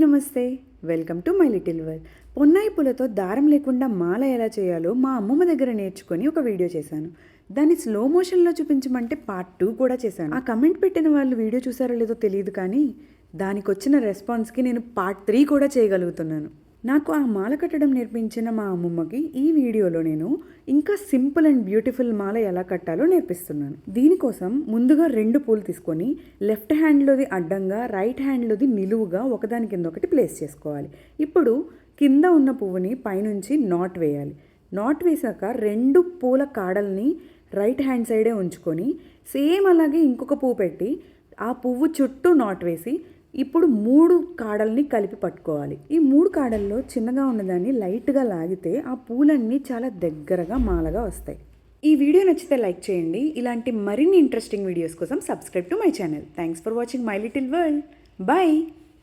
నమస్తే. Welcome to my little world. పొన్నాయి పూలతో దారం లేకుండా మాల ఎలా చేయాలో మా అమ్మమ్మ దగ్గర నేర్చుకొని ఒక వీడియో చేశాను. దాన్ని స్లో మోషన్లో చూపించమంటే పార్ట్ 2 కూడా చేశాను. ఆ కమెంట్ పెట్టిన వాళ్ళు వీడియో చూసారో లేదో తెలియదు, కానీ దానికి వచ్చిన రెస్పాన్స్కి నేను పార్ట్ 3 కూడా చేయగలుగుతున్నాను. నాకు ఆ మాల కట్టడం నేర్పించిన మా అమ్మమ్మకి ఈ వీడియోలో నేను ఇంకా సింపుల్ అండ్ బ్యూటిఫుల్ మాల ఎలా కట్టాలో నేర్పిస్తున్నాను. దీనికోసం ముందుగా 2 పూలు తీసుకొని లెఫ్ట్ హ్యాండ్లోది అడ్డంగా, రైట్ హ్యాండ్లోది నిలువుగా ఒకదాని కింద ఒకటి ప్లేస్ చేసుకోవాలి. ఇప్పుడు కింద ఉన్న పువ్వుని పైనుంచి నాట్ వేయాలి. నాట్ వేసాక 2 పూల కాడల్ని రైట్ హ్యాండ్ సైడే ఉంచుకొని సేమ్ అలాగే ఇంకొక పువ్వు పెట్టి ఆ పువ్వు చుట్టూ నాట్ వేసి ఇప్పుడు 3 కాడల్ని కలిపి పట్టుకోవాలి. ఈ 3 కాడల్లో చిన్నగా ఉన్నదాన్ని లైట్గా లాగితే ఆ పూలన్నీ చాలా దగ్గరగా మాలగా వస్తాయి. ఈ వీడియో నచ్చితే లైక్ చేయండి. ఇలాంటి మరిన్ని ఇంట్రెస్టింగ్ వీడియోస్ కోసం subscribe to my channel. Thanks for watching my little world. Bye.